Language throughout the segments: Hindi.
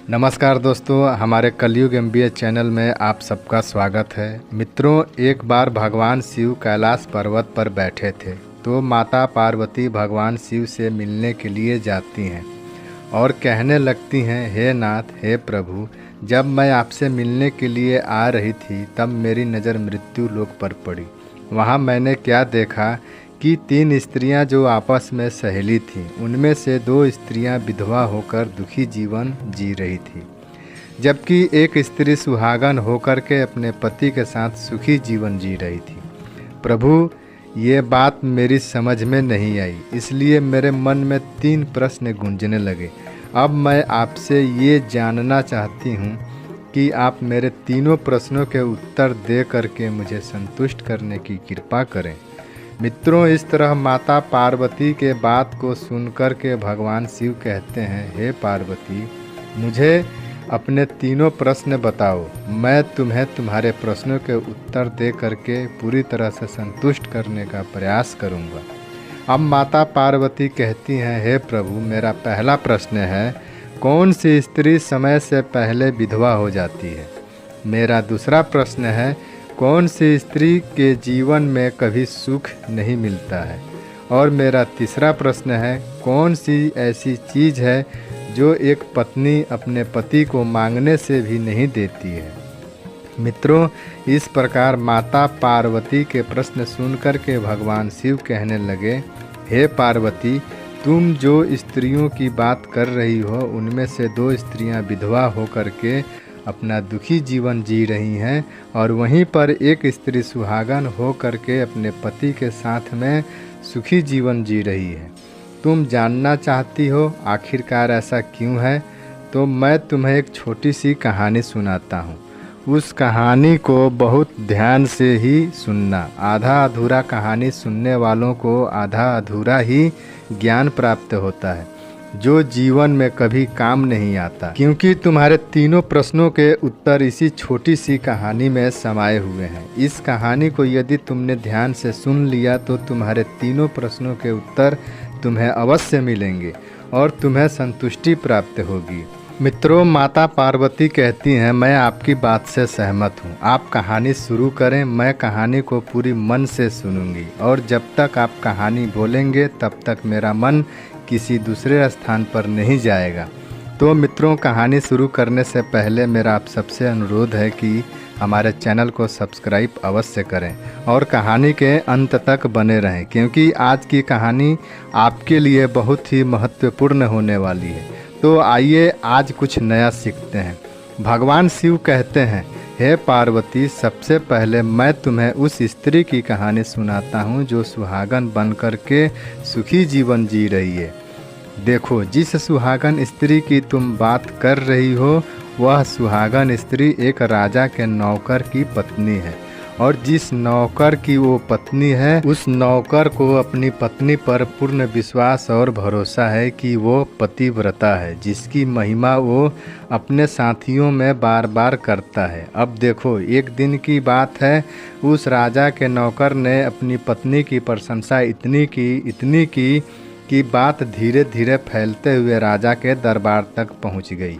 नमस्कार दोस्तों, हमारे कलयुग MBA चैनल में आप सबका स्वागत है। मित्रों, एक बार भगवान शिव कैलाश पर्वत पर बैठे थे तो माता पार्वती भगवान शिव से मिलने के लिए जाती हैं और कहने लगती हैं, हे नाथ, हे प्रभु, जब मैं आपसे मिलने के लिए आ रही थी तब मेरी नज़र मृत्यु लोक पर पड़ी। वहाँ मैंने क्या देखा कि 3 स्त्रियां जो आपस में सहेली थीं, उनमें से 2 स्त्रियां विधवा होकर दुखी जीवन जी रही थी, जबकि एक स्त्री सुहागन होकर के अपने पति के साथ सुखी जीवन जी रही थी। प्रभु, ये बात मेरी समझ में नहीं आई, इसलिए मेरे मन में 3 प्रश्न गूंजने लगे। अब मैं आपसे ये जानना चाहती हूँ कि आप मेरे तीनों प्रश्नों के उत्तर दे करके मुझे संतुष्ट करने की कृपा करें। मित्रों, इस तरह माता पार्वती के बात को सुनकर के भगवान शिव कहते हैं, हे पार्वती, मुझे अपने तीनों प्रश्न बताओ। मैं तुम्हें तुम्हारे प्रश्नों के उत्तर दे करके पूरी तरह से संतुष्ट करने का प्रयास करूंगा। अब माता पार्वती कहती हैं, हे प्रभु, मेरा पहला प्रश्न है, कौन सी स्त्री समय से पहले विधवा हो जाती है? मेरा दूसरा प्रश्न है, कौन सी स्त्री के जीवन में कभी सुख नहीं मिलता है? और मेरा तीसरा प्रश्न है, कौन सी ऐसी चीज़ है जो एक पत्नी अपने पति को मांगने से भी नहीं देती है? मित्रों, इस प्रकार माता पार्वती के प्रश्न सुनकर के भगवान शिव कहने लगे, हे पार्वती, तुम जो स्त्रियों की बात कर रही हो उनमें से 2 स्त्रियां विधवा होकर के अपना दुखी जीवन जी रही हैं और वहीं पर एक स्त्री सुहागन हो करके अपने पति के साथ में सुखी जीवन जी रही है। तुम जानना चाहती हो आखिरकार ऐसा क्यों है? तो मैं तुम्हें एक छोटी सी कहानी सुनाता हूँ। उस कहानी को बहुत ध्यान से ही सुनना। आधा अधूरा कहानी सुनने वालों को आधा अधूरा ही ज्ञान प्राप्त होता है, जो जीवन में कभी काम नहीं आता, क्योंकि तुम्हारे तीनों प्रश्नों के उत्तर इसी छोटी सी कहानी में समाये हुए हैं। इस कहानी को यदि तुमने ध्यान से सुन लिया तो तुम्हारे तीनों प्रश्नों के उत्तर तुम्हें अवश्य मिलेंगे और तुम्हें संतुष्टि प्राप्त होगी। मित्रों, माता पार्वती कहती हैं, मैं आपकी बात से सहमत हूँ। आप कहानी शुरू करें, मैं कहानी को पूरी मन से सुनूंगी और जब तक आप कहानी बोलेंगे तब तक मेरा मन किसी दूसरे स्थान पर नहीं जाएगा। तो मित्रों, कहानी शुरू करने से पहले मेरा आप सबसे अनुरोध है कि हमारे चैनल को सब्सक्राइब अवश्य करें और कहानी के अंत तक बने रहें, क्योंकि आज की कहानी आपके लिए बहुत ही महत्वपूर्ण होने वाली है। तो आइए आज कुछ नया सीखते हैं। भगवान शिव कहते हैं, हे पार्वती, सबसे पहले मैं तुम्हें उस स्त्री की कहानी सुनाता हूँ जो सुहागन बनकर के सुखी जीवन जी रही है। देखो, जिस सुहागन स्त्री की तुम बात कर रही हो वह सुहागन स्त्री एक राजा के नौकर की पत्नी है, और जिस नौकर की वो पत्नी है उस नौकर को अपनी पत्नी पर पूर्ण विश्वास और भरोसा है कि वो पतिव्रता है, जिसकी महिमा वो अपने साथियों में बार बार करता है। अब देखो, एक दिन की बात है, उस राजा के नौकर ने अपनी पत्नी की प्रशंसा इतनी की कि बात धीरे धीरे फैलते हुए राजा के दरबार तक पहुंच गई।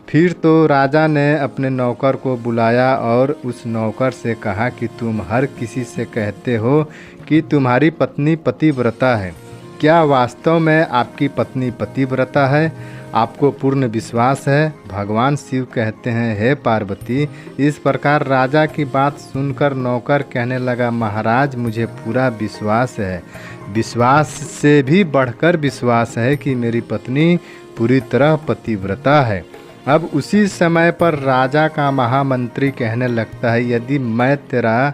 फिर तो राजा ने अपने नौकर को बुलाया और उस नौकर से कहा कि तुम हर किसी से कहते हो कि तुम्हारी पत्नी पतिव्रता है, क्या वास्तव में आपकी पत्नी पतिव्रता है? आपको पूर्ण विश्वास है? भगवान शिव कहते हैं, हे पार्वती, इस प्रकार राजा की बात सुनकर नौकर कहने लगा, महाराज, मुझे पूरा विश्वास है, विश्वास से भी बढ़कर विश्वास है कि मेरी पत्नी पूरी तरह पतिव्रता है। अब उसी समय पर राजा का महामंत्री कहने लगता है, यदि मैं तेरा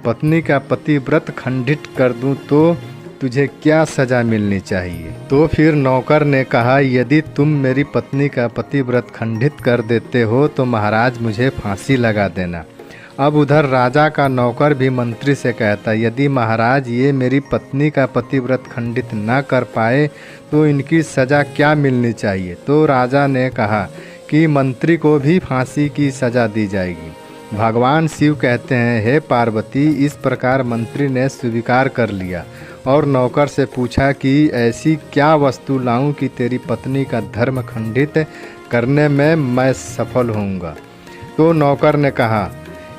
पत्नी का पतिव्रत खंडित कर दूं तो तुझे क्या सज़ा मिलनी चाहिए? तो फिर नौकर ने कहा, यदि तुम मेरी पत्नी का पतिव्रत खंडित कर देते हो तो महाराज मुझे फांसी लगा देना। अब उधर राजा का नौकर भी मंत्री से कहता, यदि महाराज ये मेरी पत्नी का पतिव्रत खंडित न कर पाए तो इनकी सज़ा क्या मिलनी चाहिए? तो राजा ने कहा कि मंत्री को भी फांसी की सज़ा दी जाएगी। भगवान शिव कहते हैं, हे पार्वती, इस प्रकार मंत्री ने स्वीकार कर लिया और नौकर से पूछा कि ऐसी क्या वस्तु लाऊं कि तेरी पत्नी का धर्म खंडित करने में मैं सफल होऊंगा। तो नौकर ने कहा,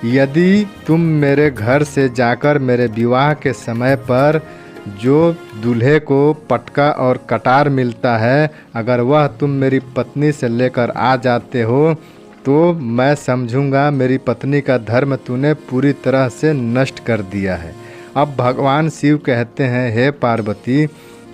यदि तुम मेरे घर से जाकर मेरे विवाह के समय पर जो दूल्हे को पटका और कटार मिलता है, अगर वह तुम मेरी पत्नी से लेकर आ जाते हो तो मैं समझूंगा मेरी पत्नी का धर्म तूने पूरी तरह से नष्ट कर दिया है। अब भगवान शिव कहते हैं, हे पार्वती,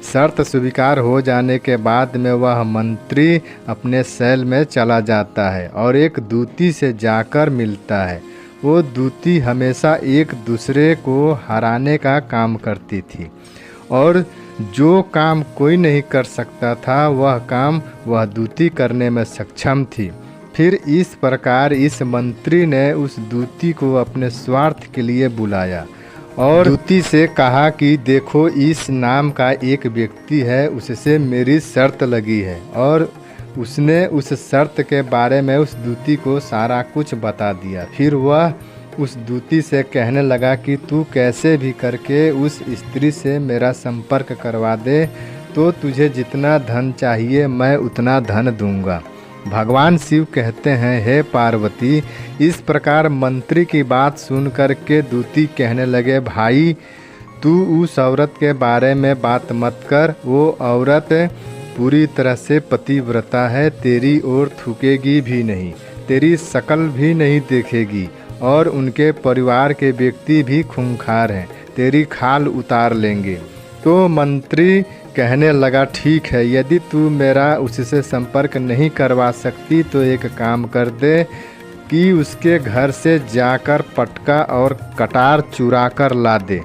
शर्त स्वीकार हो जाने के बाद में वह मंत्री अपने शैल में चला जाता है और एक दूती से जाकर मिलता है। वो दूती हमेशा एक दूसरे को हराने का काम करती थी और जो काम कोई नहीं कर सकता था वह काम वह दूती करने में सक्षम थी। फिर इस प्रकार इस मंत्री ने उस दूती को अपने स्वार्थ के लिए बुलाया और दूती से कहा कि देखो, इस नाम का एक व्यक्ति है, उससे मेरी शर्त लगी है। और उसने उस शर्त के बारे में उस दूती को सारा कुछ बता दिया। फिर वह उस दूती से कहने लगा कि तू कैसे भी करके उस स्त्री से मेरा संपर्क करवा दे, तो तुझे जितना धन चाहिए मैं उतना धन दूंगा। भगवान शिव कहते हैं, हे पार्वती, इस प्रकार मंत्री की बात सुन कर के दूती कहने लगे, भाई तू उस औरत के बारे में बात मत कर, वो औरत पूरी तरह से पतिव्रता है, तेरी ओर थूकेगी भी नहीं, तेरी शकल भी नहीं देखेगी और उनके परिवार के व्यक्ति भी खूंखार हैं, तेरी खाल उतार लेंगे। तो मंत्री कहने लगा, ठीक है, यदि तू मेरा उससे संपर्क नहीं करवा सकती तो एक काम कर दे कि उसके घर से जाकर पटका और कटार चुरा कर ला दे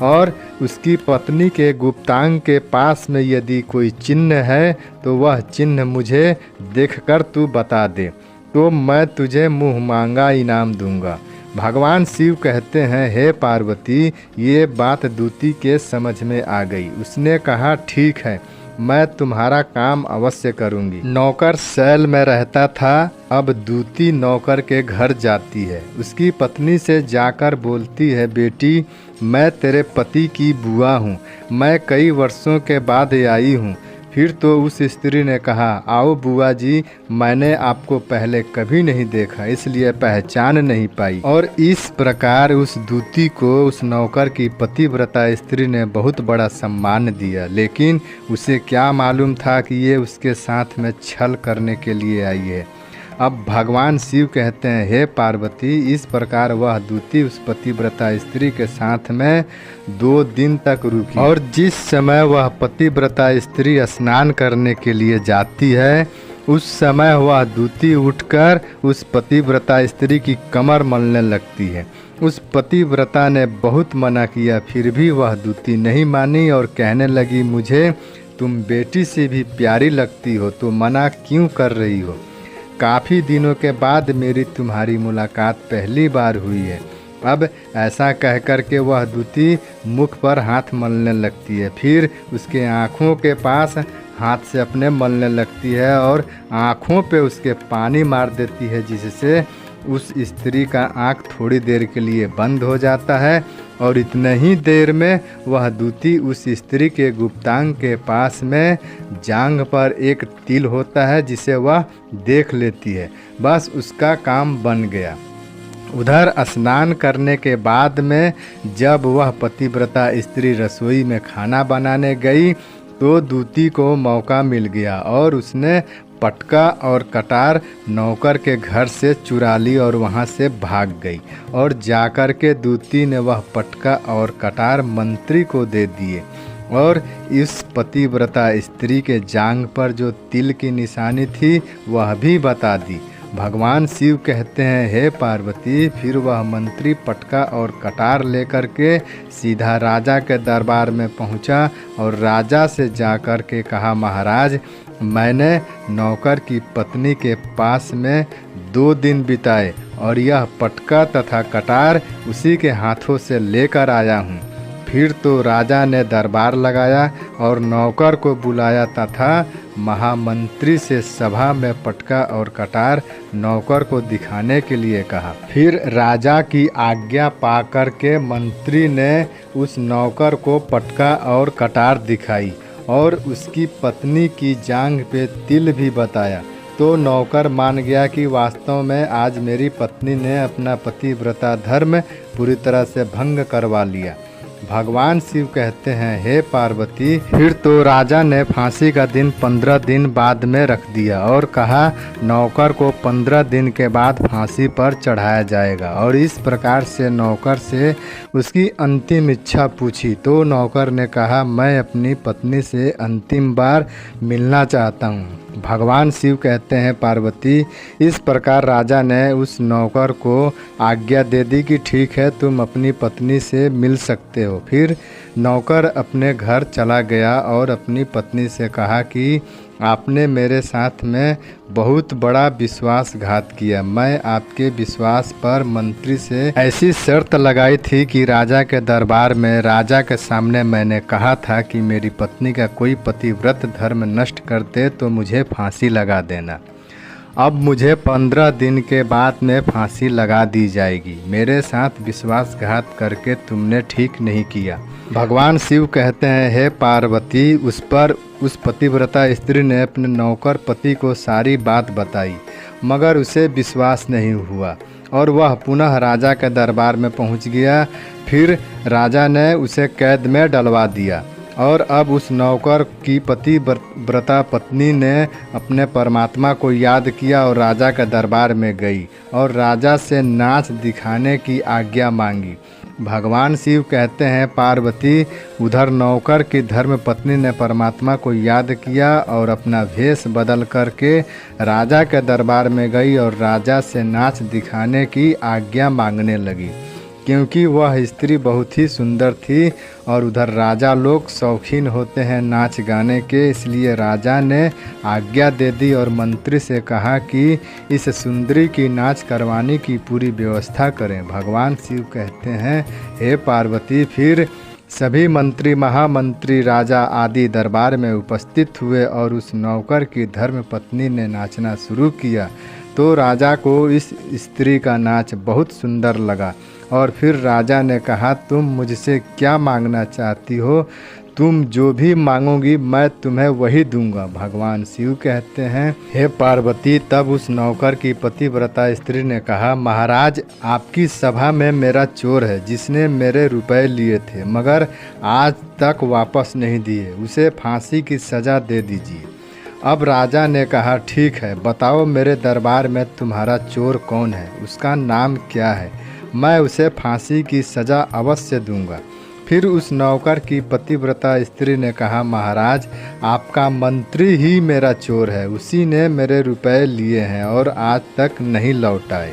और उसकी पत्नी के गुप्तांग के पास में यदि कोई चिन्ह है तो वह चिन्ह मुझे देखकर तू बता दे, तो मैं तुझे मुँह मांगा इनाम दूंगा। भगवान शिव कहते हैं, हे पार्वती, ये बात दूती के समझ में आ गई। उसने कहा, ठीक है, मैं तुम्हारा काम अवश्य करूंगी। नौकर शैल में रहता था। अब दूती नौकर के घर जाती है। उसकी पत्नी से जाकर बोलती है, बेटी, मैं तेरे पति की बुआ हूँ, मैं कई वर्षों के बाद आई हूँ। फिर तो उस स्त्री ने कहा, आओ बुआ जी, मैंने आपको पहले कभी नहीं देखा, इसलिए पहचान नहीं पाई। और इस प्रकार उस दूती को उस नौकर की पतिव्रता स्त्री ने बहुत बड़ा सम्मान दिया, लेकिन उसे क्या मालूम था कि ये उसके साथ में छल करने के लिए आई है। अब भगवान शिव कहते हैं, हे पार्वती, इस प्रकार वह दूती उस पतिव्रता स्त्री के साथ में 2 दिन तक रुकी और जिस समय वह पतिव्रता स्त्री स्नान करने के लिए जाती है उस समय वह दूती उठकर उस पतिव्रता स्त्री की कमर मलने लगती है। उस पतिव्रता ने बहुत मना किया, फिर भी वह दूती नहीं मानी और कहने लगी, मुझे तुम बेटी से भी प्यारी लगती हो तो मना क्यों कर रही हो? काफ़ी दिनों के बाद मेरी तुम्हारी मुलाकात पहली बार हुई है। अब ऐसा कह कर के वह दूती मुख पर हाथ मलने लगती है, फिर उसके आँखों के पास हाथ से अपने मलने लगती है और आँखों पे उसके पानी मार देती है, जिससे उस स्त्री का आँख थोड़ी देर के लिए बंद हो जाता है और इतने ही देर में वह दूती उस स्त्री के गुप्तांग के पास में जांघ पर एक तिल होता है जिसे वह देख लेती है। बस उसका काम बन गया। उधर स्नान करने के बाद में जब वह पतिव्रता स्त्री रसोई में खाना बनाने गई तो दूती को मौका मिल गया और उसने पटका और कटार नौकर के घर से चुरा ली और वहां से भाग गई और जाकर के दूती ने वह पटका और कटार मंत्री को दे दिए और इस पतिव्रता स्त्री के जांघ पर जो तिल की निशानी थी वह भी बता दी। भगवान शिव कहते हैं, हे पार्वती, फिर वह मंत्री पटका और कटार लेकर के सीधा राजा के दरबार में पहुंचा और राजा से जाकर के कहा, महाराज, मैंने नौकर की पत्नी के पास में 2 दिन बिताए और यह पटका तथा कटार उसी के हाथों से लेकर आया हूँ। फिर तो राजा ने दरबार लगाया और नौकर को बुलाया तथा महामंत्री से सभा में पटका और कटार नौकर को दिखाने के लिए कहा। फिर राजा की आज्ञा पाकर के मंत्री ने उस नौकर को पटका और कटार दिखाई और उसकी पत्नी की जांघ पे तिल भी बताया। तो नौकर मान गया कि वास्तव में आज मेरी पत्नी ने अपना पतिव्रता धर्म पूरी तरह से भंग करवा लिया। भगवान शिव कहते हैं, हे पार्वती, फिर तो राजा ने फांसी का दिन 15 दिन बाद में रख दिया और कहा नौकर को 15 दिन के बाद फांसी पर चढ़ाया जाएगा। और इस प्रकार से नौकर से उसकी अंतिम इच्छा पूछी तो नौकर ने कहा, मैं अपनी पत्नी से अंतिम बार मिलना चाहता हूँ। भगवान शिव कहते हैं, पार्वती, इस प्रकार राजा ने उस नौकर को आज्ञा दे दी कि ठीक है, तुम अपनी पत्नी से मिल सकते हो। फिर नौकर अपने घर चला गया और अपनी पत्नी से कहा कि आपने मेरे साथ में बहुत बड़ा विश्वासघात किया। मैं आपके विश्वास पर मंत्री से ऐसी शर्त लगाई थी कि राजा के दरबार में राजा के सामने मैंने कहा था कि मेरी पत्नी का कोई पतिव्रत धर्म नष्ट करते तो मुझे फांसी लगा देना। अब मुझे 15 दिन के बाद में फांसी लगा दी जाएगी। मेरे साथ विश्वासघात करके तुमने ठीक नहीं किया। भगवान शिव कहते हैं, हे पार्वती, उस पतिव्रता स्त्री ने अपने नौकर पति को सारी बात बताई, मगर उसे विश्वास नहीं हुआ और वह पुनः राजा के दरबार में पहुंच गया। फिर राजा ने उसे कैद में डलवा दिया और अब उस नौकर की पतिव्रता पत्नी ने अपने परमात्मा को याद किया और राजा के दरबार में गई और राजा से नाच दिखाने की आज्ञा मांगी। भगवान शिव कहते हैं, पार्वती, उधर नौकर की धर्म पत्नी ने परमात्मा को याद किया और अपना भेष बदल करके राजा के दरबार में गई और राजा से नाच दिखाने की आज्ञा मांगने लगी, क्योंकि वह स्त्री बहुत ही सुंदर थी और उधर राजा लोग शौकीन होते हैं नाच गाने के। इसलिए राजा ने आज्ञा दे दी और मंत्री से कहा कि इस सुंदरी की नाच करवाने की पूरी व्यवस्था करें। भगवान शिव कहते हैं, हे पार्वती, फिर सभी मंत्री, महामंत्री, राजा आदि दरबार में उपस्थित हुए और उस नौकर की धर्म पत्नी ने नाचना शुरू किया तो राजा को इस स्त्री का नाच बहुत सुंदर लगा और फिर राजा ने कहा, तुम मुझसे क्या मांगना चाहती हो? तुम जो भी मांगोगी मैं तुम्हें वही दूंगा। भगवान शिव कहते हैं, हे पार्वती, तब उस नौकर की पतिव्रता स्त्री ने कहा, महाराज, आपकी सभा में मेरा चोर है जिसने मेरे रुपए लिए थे मगर आज तक वापस नहीं दिए, उसे फांसी की सज़ा दे दीजिए। अब राजा ने कहा, ठीक है, बताओ मेरे दरबार में तुम्हारा चोर कौन है, उसका नाम क्या है, मैं उसे फांसी की सज़ा अवश्य दूंगा। फिर उस नौकर की पतिव्रता स्त्री ने कहा, महाराज, आपका मंत्री ही मेरा चोर है, उसी ने मेरे रुपए लिए हैं और आज तक नहीं लौटाए।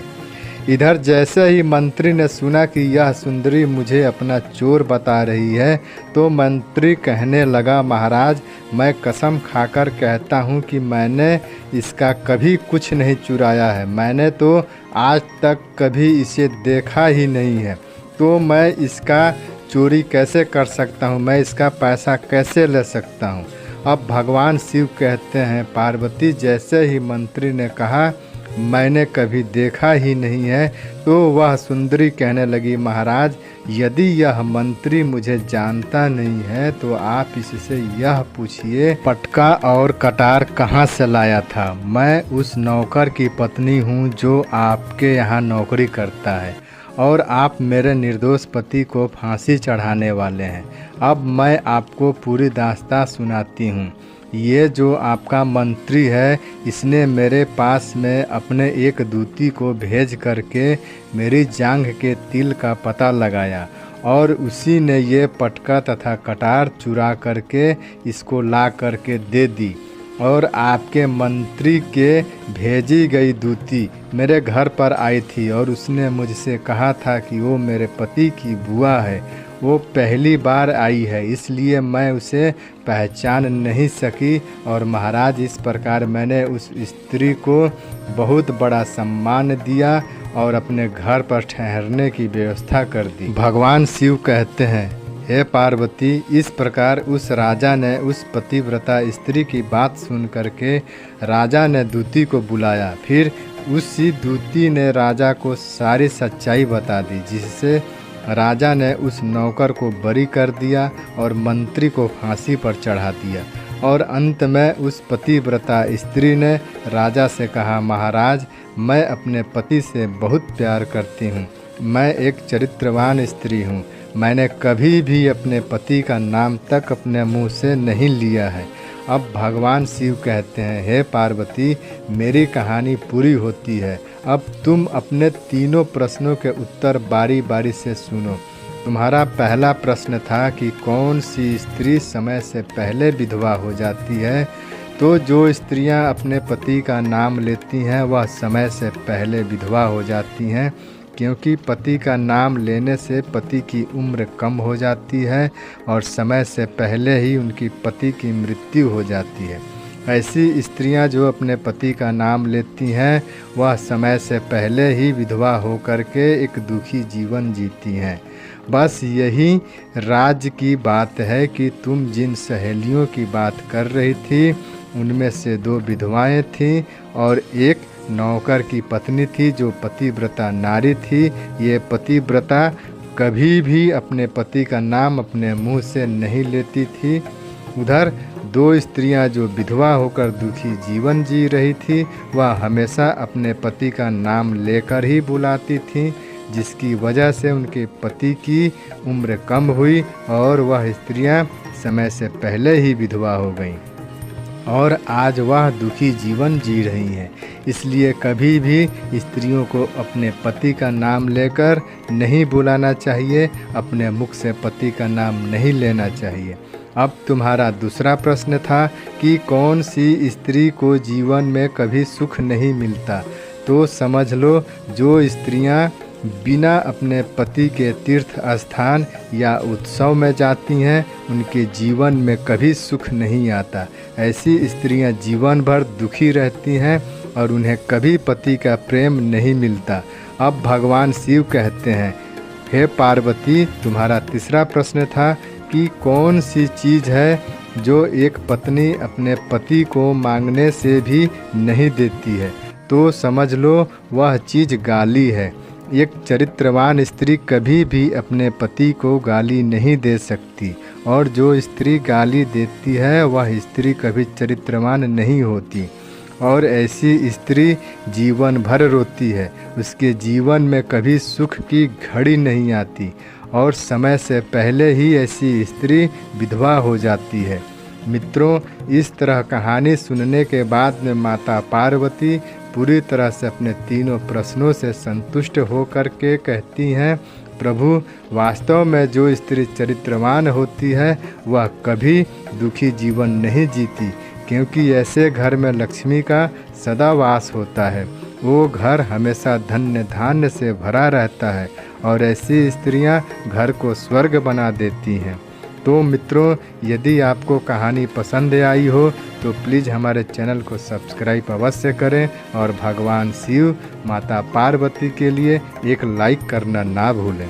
इधर जैसे ही मंत्री ने सुना कि यह सुंदरी मुझे अपना चोर बता रही है तो मंत्री कहने लगा, महाराज, मैं कसम खाकर कहता हूँ कि मैंने इसका कभी कुछ नहीं चुराया है। मैंने तो आज तक कभी इसे देखा ही नहीं है, तो मैं इसका चोरी कैसे कर सकता हूँ, मैं इसका पैसा कैसे ले सकता हूँ। अब भगवान शिव कहते हैं, पार्वती, जैसे ही मंत्री ने कहा मैंने कभी देखा ही नहीं है तो वह सुंदरी कहने लगी, महाराज, यदि यह मंत्री मुझे जानता नहीं है तो आप इससे यह पूछिए पटका और कटार कहाँ से लाया था। मैं उस नौकर की पत्नी हूँ जो आपके यहाँ नौकरी करता है और आप मेरे निर्दोष पति को फांसी चढ़ाने वाले हैं। अब मैं आपको पूरी दास्तान सुनाती हूँ। ये जो आपका मंत्री है, इसने मेरे पास में अपने एक दूती को भेज करके मेरी जांघ के तिल का पता लगाया और उसी ने ये पटका तथा कटार चुरा करके इसको ला करके दे दी और आपके मंत्री के भेजी गई दूती मेरे घर पर आई थी और उसने मुझसे कहा था कि वो मेरे पति की बुआ है, वो पहली बार आई है, इसलिए मैं उसे पहचान नहीं सकी। और महाराज, इस प्रकार मैंने उस स्त्री को बहुत बड़ा सम्मान दिया और अपने घर पर ठहरने की व्यवस्था कर दी। भगवान शिव कहते हैं, हे पार्वती, इस प्रकार उस राजा ने उस पतिव्रता स्त्री की बात सुन करके राजा ने दूती को बुलाया। फिर उसी दूती ने राजा को सारी सच्चाई बता दी, जिससे राजा ने उस नौकर को बरी कर दिया और मंत्री को फांसी पर चढ़ा दिया। और अंत में उस पतिव्रता स्त्री ने राजा से कहा, महाराज, मैं अपने पति से बहुत प्यार करती हूँ। मैं एक चरित्रवान स्त्री हूँ। मैंने कभी भी अपने पति का नाम तक अपने मुंह से नहीं लिया है। अब भगवान शिव कहते हैं, हे पार्वती, मेरी कहानी पूरी होती है। अब तुम अपने तीनों प्रश्नों के उत्तर बारी बारी से सुनो। तुम्हारा पहला प्रश्न था कि कौन सी स्त्री समय से पहले विधवा हो जाती है। तो जो स्त्रियां अपने पति का नाम लेती हैं वह समय से पहले विधवा हो जाती हैं, क्योंकि पति का नाम लेने से पति की उम्र कम हो जाती है और समय से पहले ही उनकी पति की मृत्यु हो जाती है। ऐसी स्त्रियां जो अपने पति का नाम लेती हैं वह समय से पहले ही विधवा होकर के एक दुखी जीवन जीती हैं। बस यही राज की बात है कि तुम जिन सहेलियों की बात कर रही थी उनमें से 2 विधवाएं थीं और एक नौकर की पत्नी थी जो पतिव्रता नारी थी। ये पतिव्रता कभी भी अपने पति का नाम अपने मुंह से नहीं लेती थी। उधर 2 स्त्रियां जो विधवा होकर दुखी जीवन जी रही थी वह हमेशा अपने पति का नाम लेकर ही बुलाती थीं, जिसकी वजह से उनके पति की उम्र कम हुई और वह स्त्रियां समय से पहले ही विधवा हो गईं और आज वह दुखी जीवन जी रही हैं। इसलिए कभी भी स्त्रियों को अपने पति का नाम लेकर नहीं बुलाना चाहिए, अपने मुख से पति का नाम नहीं लेना चाहिए। अब तुम्हारा दूसरा प्रश्न था कि कौन सी स्त्री को जीवन में कभी सुख नहीं मिलता। तो समझ लो, जो स्त्रियां बिना अपने पति के तीर्थ स्थान या उत्सव में जाती हैं उनके जीवन में कभी सुख नहीं आता। ऐसी स्त्रियां जीवन भर दुखी रहती हैं और उन्हें कभी पति का प्रेम नहीं मिलता। अब भगवान शिव कहते हैं, हे पार्वती, तुम्हारा तीसरा प्रश्न था कि कौन सी चीज़ है जो एक पत्नी अपने पति को मांगने से भी नहीं देती है। तो समझ लो, वह चीज़ गाली है। एक चरित्रवान स्त्री कभी भी अपने पति को गाली नहीं दे सकती और जो स्त्री गाली देती है वह स्त्री कभी चरित्रवान नहीं होती और ऐसी स्त्री जीवन भर रोती है। उसके जीवन में कभी सुख की घड़ी नहीं आती और समय से पहले ही ऐसी स्त्री विधवा हो जाती है। मित्रों, इस तरह कहानी सुनने के बाद में माता पार्वती पूरी तरह से अपने तीनों प्रश्नों से संतुष्ट होकर के कहती हैं, प्रभु, वास्तव में जो स्त्री चरित्रवान होती है वह कभी दुखी जीवन नहीं जीती, क्योंकि ऐसे घर में लक्ष्मी का सदा वास होता है। वो घर हमेशा धन्य धान्य से भरा रहता है और ऐसी स्त्रियां घर को स्वर्ग बना देती हैं। तो मित्रों, यदि आपको कहानी पसंद आई हो तो प्लीज़ हमारे चैनल को सब्सक्राइब अवश्य करें और भगवान शिव, माता पार्वती के लिए एक लाइक करना ना भूलें।